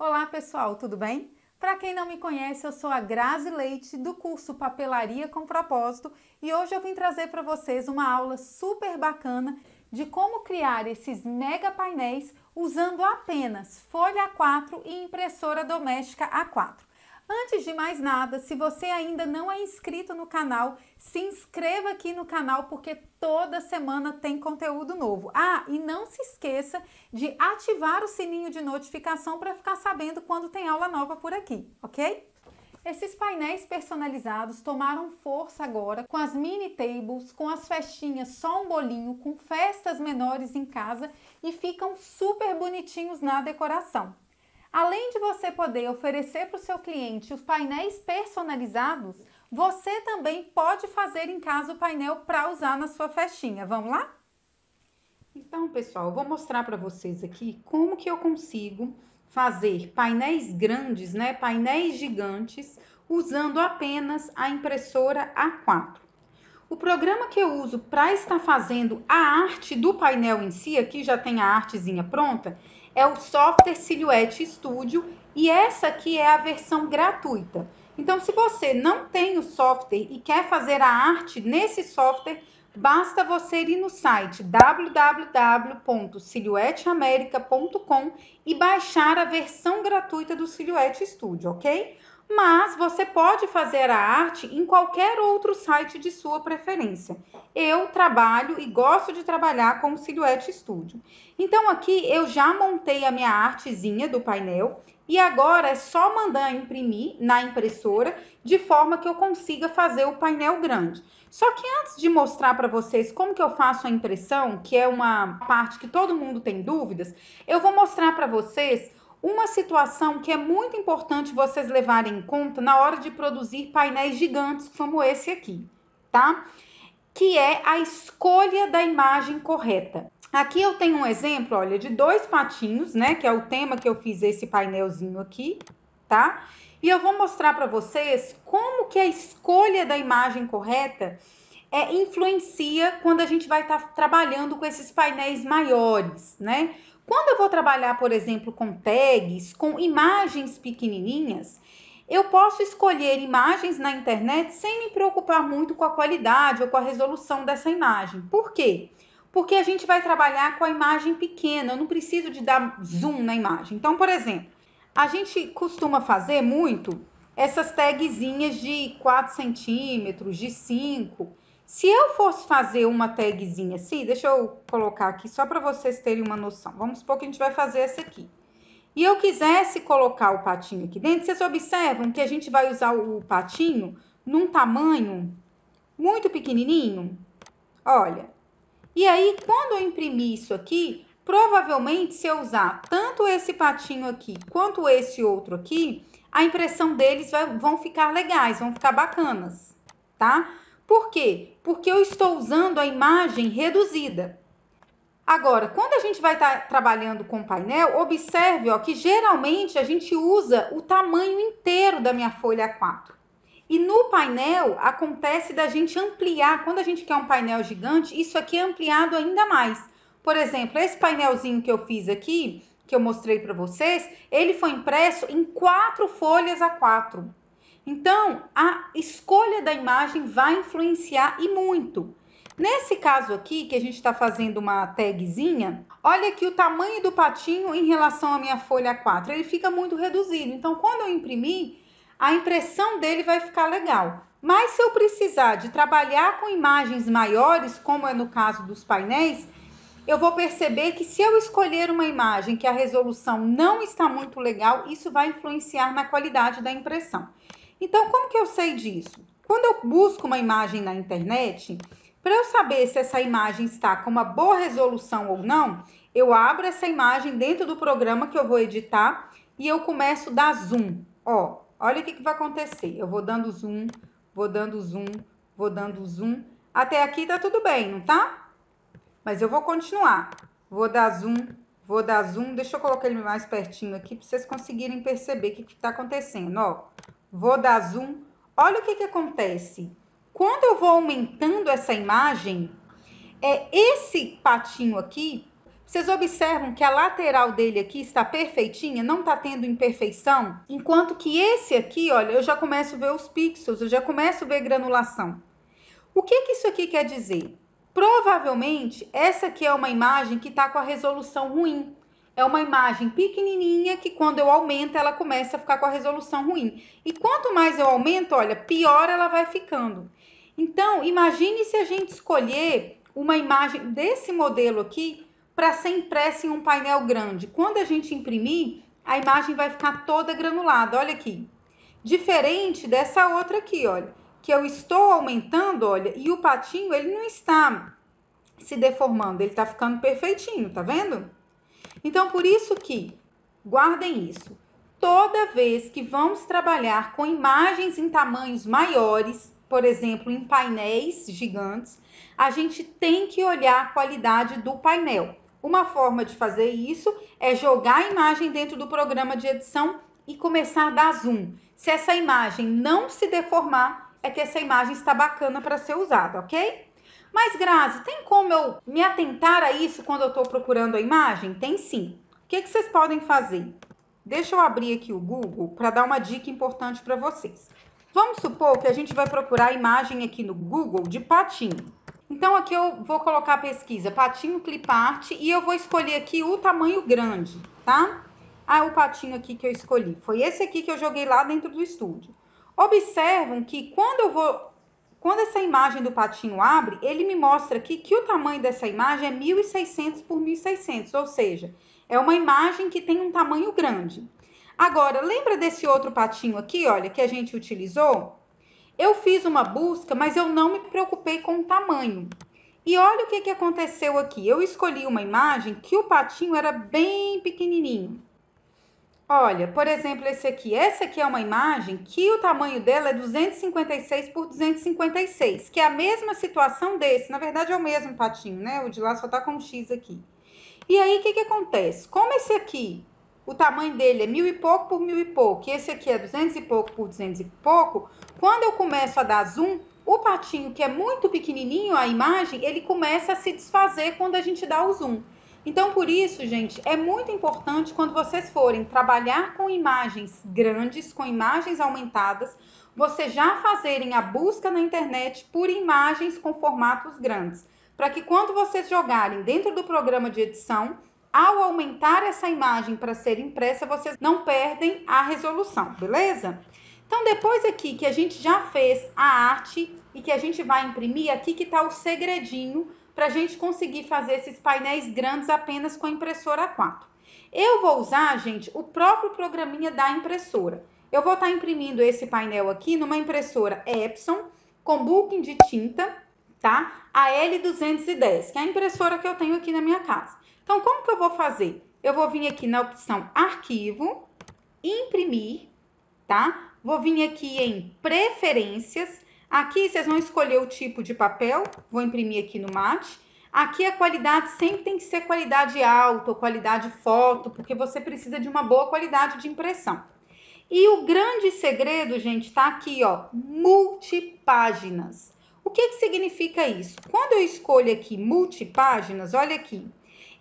Olá pessoal, tudo bem? Para quem não me conhece, eu sou a Grazi Leite do curso Papelaria com Propósito e hoje eu vim trazer para vocês uma aula super bacana de como criar esses mega painéis usando apenas folha A4 e impressora doméstica A4. Antes de mais nada, se você ainda não é inscrito no canal, se inscreva aqui no canal porque toda semana tem conteúdo novo. Ah, e não se esqueça de ativar o sininho de notificação para ficar sabendo quando tem aula nova por aqui, ok? Esses painéis personalizados tomaram força agora com as mini tables, com as festinhas só um bolinho, com festas menores em casa e ficam super bonitinhos na decoração. Além de você poder oferecer para o seu cliente os painéis personalizados, você também pode fazer em casa o painel para usar na sua festinha. Vamos lá? Então, pessoal, eu vou mostrar para vocês aqui como que eu consigo fazer painéis grandes, né? Painéis gigantes, usando apenas a impressora A4. O programa que eu uso para estar fazendo a arte do painel em si, aqui já tem a artezinha pronta, é o software Silhouette Studio e essa aqui é a versão gratuita. Então, se você não tem o software e quer fazer a arte nesse software, basta você ir no site www.silhouetteamerica.com e baixar a versão gratuita do Silhouette Studio, ok? Mas você pode fazer a arte em qualquer outro site de sua preferência. Eu trabalho e gosto de trabalhar com o Silhouette Studio. Então aqui eu já montei a minha artezinha do painel e agora é só mandar imprimir na impressora de forma que eu consiga fazer o painel grande. Só que antes de mostrar para vocês como que eu faço a impressão, que é uma parte que todo mundo tem dúvidas, eu vou mostrar para vocês uma situação que é muito importante vocês levarem em conta na hora de produzir painéis gigantes como esse aqui, tá? Que é a escolha da imagem correta. Aqui eu tenho um exemplo, olha, de dois patinhos, né? Que é o tema que eu fiz esse painelzinho aqui, tá? E eu vou mostrar para vocês como que a escolha da imagem correta influencia quando a gente vai estar trabalhando com esses painéis maiores, né? Quando eu vou trabalhar, por exemplo, com tags, com imagens pequenininhas, eu posso escolher imagens na internet sem me preocupar muito com a qualidade ou com a resolução dessa imagem. Por quê? Porque a gente vai trabalhar com a imagem pequena, eu não preciso de dar zoom na imagem. Então, por exemplo, a gente costuma fazer muito essas tagzinhas de 4 centímetros, de 5. Se eu fosse fazer uma tagzinha assim, deixa eu colocar aqui só para vocês terem uma noção. Vamos supor que a gente vai fazer essa aqui. E eu quisesse colocar o patinho aqui dentro, vocês observam que a gente vai usar o patinho num tamanho muito pequenininho? Olha. E aí, quando eu imprimir isso aqui, provavelmente se eu usar tanto esse patinho aqui quanto esse outro aqui, a impressão deles vão ficar legais, vão ficar bacanas, tá? Por quê? Porque eu estou usando a imagem reduzida. Agora, quando a gente vai estar trabalhando com painel, observe ó, que geralmente a gente usa o tamanho inteiro da minha folha A4. E no painel, acontece da gente ampliar. Quando a gente quer um painel gigante, isso aqui é ampliado ainda mais. Por exemplo, esse painelzinho que eu fiz aqui, que eu mostrei para vocês, ele foi impresso em 4 folhas A4. Então, a escolha da imagem vai influenciar e muito. Nesse caso aqui, que a gente está fazendo uma tagzinha, olha aqui o tamanho do patinho em relação à minha folha A4. Ele fica muito reduzido. Então, quando eu imprimir, a impressão dele vai ficar legal. Mas se eu precisar de trabalhar com imagens maiores, como é no caso dos painéis, eu vou perceber que se eu escolher uma imagem que a resolução não está muito legal, isso vai influenciar na qualidade da impressão. Então, como que eu sei disso? Quando eu busco uma imagem na internet, para eu saber se essa imagem está com uma boa resolução ou não, eu abro essa imagem dentro do programa que eu vou editar e eu começo a dar zoom. Ó, olha o que vai acontecer. Eu vou dando zoom, vou dando zoom, vou dando zoom. Até aqui tá tudo bem, não tá? Mas eu vou continuar. Vou dar zoom, vou dar zoom. Deixa eu colocar ele mais pertinho aqui para vocês conseguirem perceber o que está acontecendo. Ó, vou dar zoom. Olha o que acontece. Quando eu vou aumentando essa imagem, esse patinho aqui Vocês observam que a lateral dele aqui está perfeitinha, não está tendo imperfeição? Enquanto que esse aqui, olha, eu já começo a ver os pixels, eu já começo a ver granulação. O que isso aqui quer dizer? Provavelmente, essa aqui é uma imagem que está com a resolução ruim. É uma imagem pequenininha que quando eu aumento, ela começa a ficar com a resolução ruim. E quanto mais eu aumento, olha, pior ela vai ficando. Então, imagine se a gente escolher uma imagem desse modelo aqui para ser impressa em um painel grande. Quando a gente imprimir, a imagem vai ficar toda granulada, olha aqui. Diferente dessa outra aqui, olha, que eu estou aumentando, olha, e o patinho, ele não está se deformando, ele está ficando perfeitinho, tá vendo? Então, por isso que, guardem isso, toda vez que vamos trabalhar com imagens em tamanhos maiores, por exemplo, em painéis gigantes, a gente tem que olhar a qualidade do painel. Uma forma de fazer isso é jogar a imagem dentro do programa de edição e começar a dar zoom. Se essa imagem não se deformar, é que essa imagem está bacana para ser usada, ok? Mas, Grazi, tem como eu me atentar a isso quando eu estou procurando a imagem? Tem sim. O que vocês podem fazer? Deixa eu abrir aqui o Google para dar uma dica importante para vocês. Vamos supor que a gente vai procurar a imagem aqui no Google de patinho. Então, aqui eu vou colocar a pesquisa patinho clipart e eu vou escolher aqui o tamanho grande, tá? Ah, o patinho aqui que eu escolhi. Foi esse aqui que eu joguei lá dentro do estúdio. Observam que quando essa imagem do patinho abre, ele me mostra aqui que o tamanho dessa imagem é 1.600 por 1.600, ou seja, é uma imagem que tem um tamanho grande. Agora, lembra desse outro patinho aqui, olha, que a gente utilizou? Eu fiz uma busca, mas eu não me preocupei com o tamanho. E olha o que aconteceu aqui. Eu escolhi uma imagem que o patinho era bem pequenininho. Olha, por exemplo, esse aqui. Essa aqui é uma imagem que o tamanho dela é 256 por 256, que é a mesma situação desse. Na verdade, é o mesmo patinho, né? O de lá só tá com um X aqui. E aí, o que acontece? Como esse aqui, o tamanho dele é 1.000 e pouco por 1.000 e pouco, e esse aqui é 200 e pouco por 200 e pouco, quando eu começo a dar zoom, o patinho, que é muito pequenininho, a imagem, ele começa a se desfazer quando a gente dá o zoom. Então, por isso, gente, é muito importante quando vocês forem trabalhar com imagens grandes, com imagens aumentadas, vocês já fazerem a busca na internet por imagens com formatos grandes, para que quando vocês jogarem dentro do programa de edição, ao aumentar essa imagem para ser impressa, vocês não perdem a resolução, beleza? Então, depois aqui que a gente já fez a arte e que a gente vai imprimir, aqui que está o segredinho para a gente conseguir fazer esses painéis grandes apenas com a impressora A4. Eu vou usar, gente, o próprio programinha da impressora. Eu vou estar imprimindo esse painel aqui numa impressora Epson com booking de tinta, tá? A L210, que é a impressora que eu tenho aqui na minha casa. Então, como que eu vou fazer? Eu vou vir aqui na opção Arquivo, Imprimir, tá? Vou vir aqui em Preferências. Aqui vocês vão escolher o tipo de papel. Vou imprimir aqui no mate. Aqui a qualidade sempre tem que ser qualidade alta ou qualidade foto, porque você precisa de uma boa qualidade de impressão. E o grande segredo, gente, tá aqui, ó, multipáginas. O que significa isso? Quando eu escolho aqui multipáginas, olha aqui,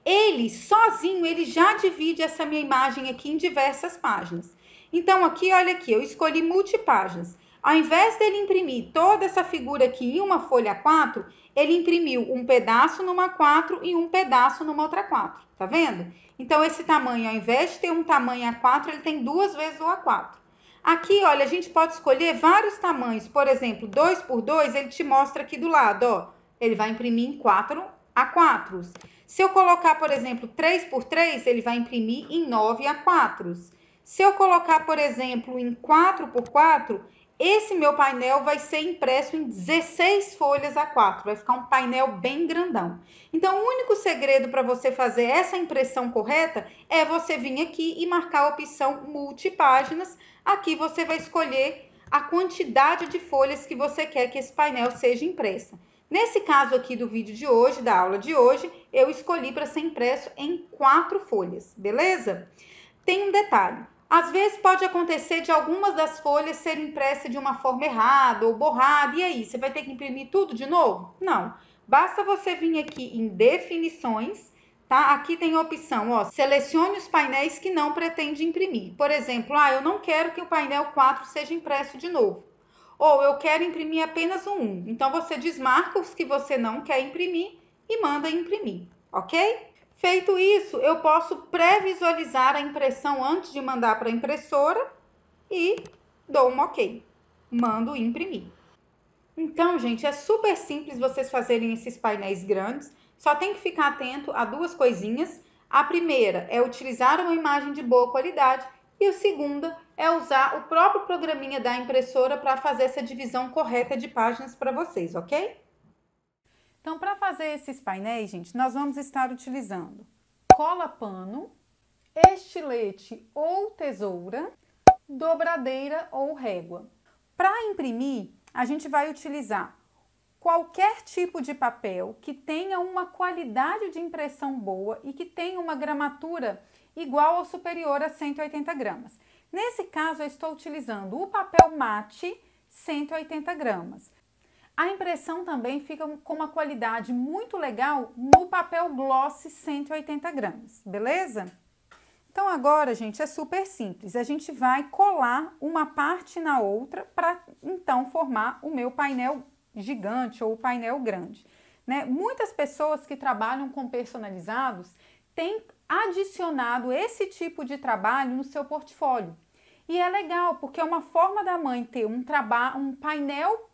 ele sozinho, ele já divide essa minha imagem aqui em diversas páginas. Então, aqui, olha aqui, eu escolhi multipáginas. Ao invés dele imprimir toda essa figura aqui em uma folha A4, ele imprimiu um pedaço numa A4 e um pedaço numa outra A4, tá vendo? Então, esse tamanho, ao invés de ter um tamanho A4, ele tem 2 vezes o A4. Aqui, olha, a gente pode escolher vários tamanhos. Por exemplo, 2 por 2, ele te mostra aqui do lado, ó. Ele vai imprimir em 4 A4s. Se eu colocar, por exemplo, 3 por 3, ele vai imprimir em 9 A4s. Se eu colocar, por exemplo, em 4 por 4, esse meu painel vai ser impresso em 16 folhas A4, vai ficar um painel bem grandão. Então, o único segredo para você fazer essa impressão correta é você vir aqui e marcar a opção multipáginas. Aqui você vai escolher a quantidade de folhas que você quer que esse painel seja impressa. Nesse caso aqui do vídeo de hoje, da aula de hoje, eu escolhi para ser impresso em 4 folhas, beleza? Tem um detalhe. Às vezes pode acontecer de algumas das folhas serem impressas de uma forma errada ou borrada. E aí, você vai ter que imprimir tudo de novo? Não. Basta você vir aqui em definições, tá? Aqui tem a opção, ó, selecione os painéis que não pretende imprimir. Por exemplo, eu não quero que o painel 4 seja impresso de novo. Ou eu quero imprimir apenas um 1. Então, você desmarca os que você não quer imprimir e manda imprimir, ok? Feito isso, eu posso pré-visualizar a impressão antes de mandar para a impressora e dou um ok. Mando imprimir. Então, gente, é super simples vocês fazerem esses painéis grandes. Só tem que ficar atento a duas coisinhas. A primeira é utilizar uma imagem de boa qualidade e a segunda é usar o próprio programinha da impressora para fazer essa divisão correta de páginas para vocês, ok? Então, para fazer esses painéis, gente, nós vamos estar utilizando cola pano, estilete ou tesoura, dobradeira ou régua. Para imprimir, a gente vai utilizar qualquer tipo de papel que tenha uma qualidade de impressão boa e que tenha uma gramatura igual ou superior a 180 gramas. Nesse caso, eu estou utilizando o papel mate 180 gramas. A impressão também fica com uma qualidade muito legal no papel gloss 180 gramas, beleza? Então agora, gente, é super simples. A gente vai colar uma parte na outra para então formar o meu painel gigante ou o painel grande, né? Muitas pessoas que trabalham com personalizados têm adicionado esse tipo de trabalho no seu portfólio. E é legal, porque é uma forma da mãe ter um painel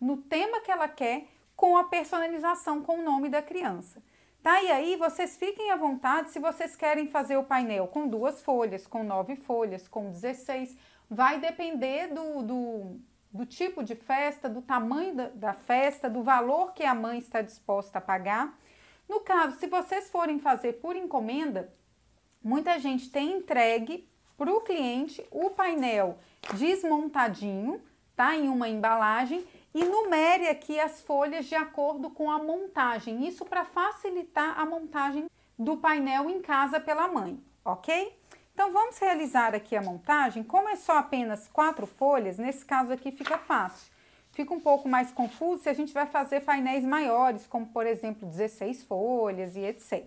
no tema que ela quer, com a personalização com o nome da criança. Tá? E aí vocês fiquem à vontade se vocês querem fazer o painel com 2 folhas, com 9 folhas, com 16. Vai depender do tipo de festa, do tamanho da festa, do valor que a mãe está disposta a pagar. No caso, se vocês forem fazer por encomenda, muita gente tem entregue para o cliente o painel desmontadinho, tá? Em uma embalagem, e numere aqui as folhas de acordo com a montagem. Isso para facilitar a montagem do painel em casa pela mãe, ok? Então, vamos realizar aqui a montagem. Como é só apenas 4 folhas, nesse caso aqui fica fácil. Fica um pouco mais confuso se a gente vai fazer painéis maiores, como, por exemplo, 16 folhas e etc.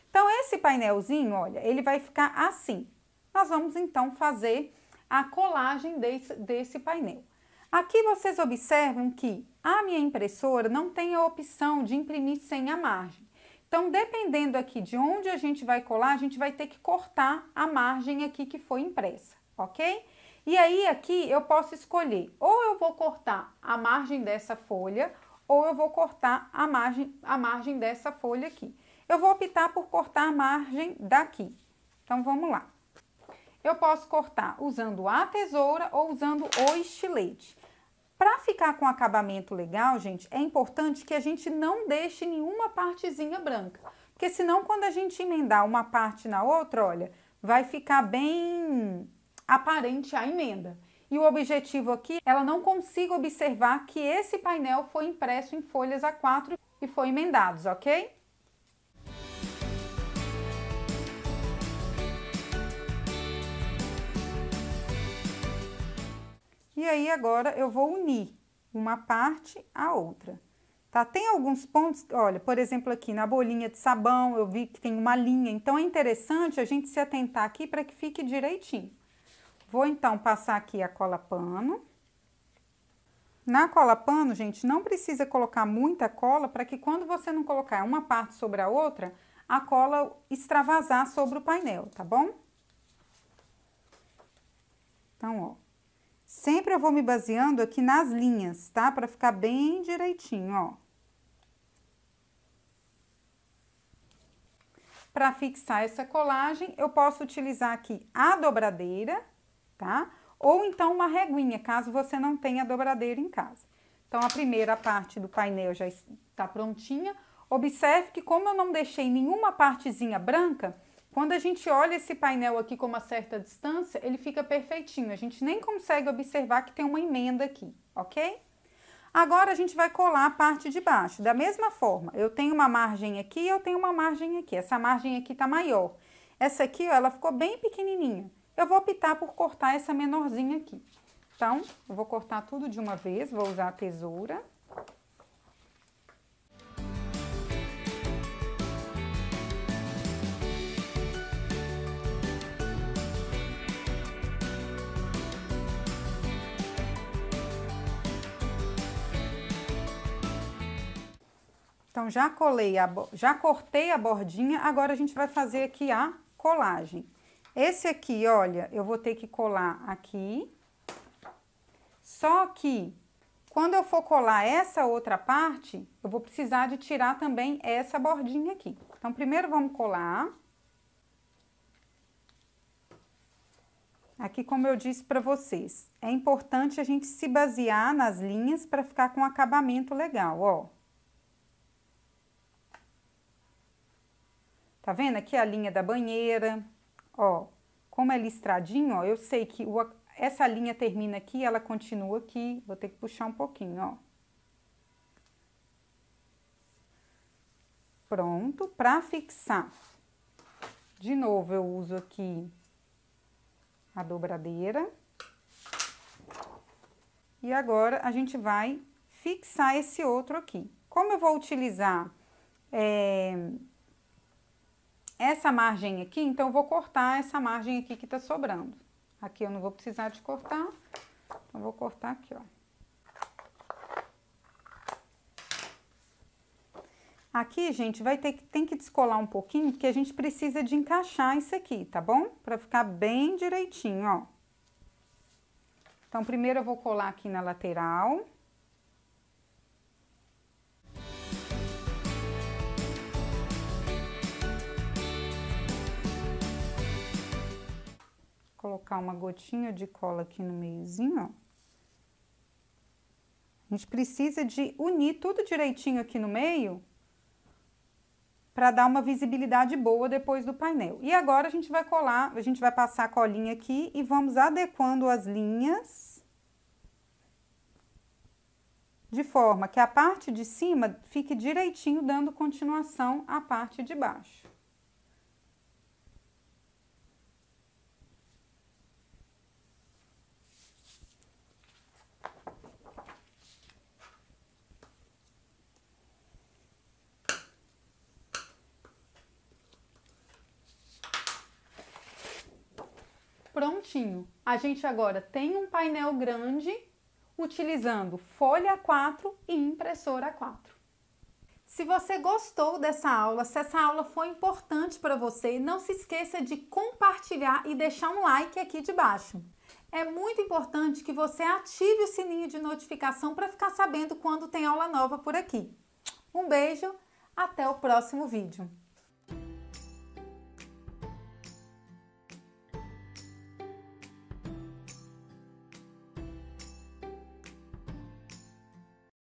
Então, esse painelzinho, olha, ele vai ficar assim. Nós vamos, então, fazer a colagem desse painel. Aqui vocês observam que a minha impressora não tem a opção de imprimir sem a margem. Então, dependendo aqui de onde a gente vai colar, a gente vai ter que cortar a margem aqui que foi impressa, ok? E aí, aqui eu posso escolher, ou eu vou cortar a margem dessa folha, ou eu vou cortar a margem dessa folha aqui. Eu vou optar por cortar a margem daqui. Então, vamos lá. Eu posso cortar usando a tesoura ou usando o estilete. Para ficar com acabamento legal, gente, é importante que a gente não deixe nenhuma partezinha branca. Porque senão, quando a gente emendar uma parte na outra, olha, vai ficar bem aparente a emenda. E o objetivo aqui, ela não consiga observar que esse painel foi impresso em folhas A4 e foi emendados, ok? E aí, agora, eu vou unir uma parte à outra, tá? Tem alguns pontos, olha, por exemplo, aqui na bolinha de sabão, eu vi que tem uma linha, então é interessante a gente se atentar aqui para que fique direitinho. Vou, então, passar aqui a cola pano. Na cola pano, gente, não precisa colocar muita cola para que quando você não colocar uma parte sobre a outra, a cola extravasar sobre o painel, tá bom? Então, ó. Sempre eu vou me baseando aqui nas linhas, tá? Para ficar bem direitinho, ó. Para fixar essa colagem, eu posso utilizar aqui a dobradeira, tá? Ou então uma reguinha, caso você não tenha dobradeira em casa. Então, a primeira parte do painel já está prontinha. Observe que como eu não deixei nenhuma partezinha branca, quando a gente olha esse painel aqui com uma certa distância, ele fica perfeitinho. A gente nem consegue observar que tem uma emenda aqui, ok? Agora, a gente vai colar a parte de baixo. Da mesma forma, eu tenho uma margem aqui e eu tenho uma margem aqui. Essa margem aqui tá maior. Essa aqui, ó, ela ficou bem pequenininha. Eu vou optar por cortar essa menorzinha aqui. Então, eu vou cortar tudo de uma vez, vou usar a tesoura. Então, já cortei a bordinha, agora a gente vai fazer aqui a colagem. Esse aqui, olha, eu vou ter que colar aqui. Só que, quando eu for colar essa outra parte, eu vou precisar de tirar também essa bordinha aqui. Então, primeiro vamos colar. Aqui, como eu disse para vocês, é importante a gente se basear nas linhas para ficar com um acabamento legal, ó. Tá vendo? Aqui a linha da banheira, ó. Como é listradinho, ó, eu sei que essa linha termina aqui, ela continua aqui. Vou ter que puxar um pouquinho, ó. Pronto, para fixar. De novo, eu uso aqui a dobradeira. E agora, a gente vai fixar esse outro aqui. Como eu vou utilizar essa margem aqui, então eu vou cortar essa margem aqui que tá sobrando. Aqui eu não vou precisar de cortar, então eu vou cortar aqui, ó. Aqui, gente, tem que descolar um pouquinho, porque a gente precisa de encaixar isso aqui, tá bom? Pra ficar bem direitinho, ó. Então, primeiro eu vou colar aqui na lateral. Colocar uma gotinha de cola aqui no meiozinho, ó. A gente precisa de unir tudo direitinho aqui no meio para dar uma visibilidade boa depois do painel. E agora a gente vai colar, a gente vai passar a colinha aqui e vamos adequando as linhas de forma que a parte de cima fique direitinho, dando continuação à parte de baixo. Prontinho. A gente agora tem um painel grande utilizando folha A4 e impressora A4. Se você gostou dessa aula, se essa aula foi importante para você, não se esqueça de compartilhar e deixar um like aqui de baixo. É muito importante que você ative o sininho de notificação para ficar sabendo quando tem aula nova por aqui. Um beijo, até o próximo vídeo.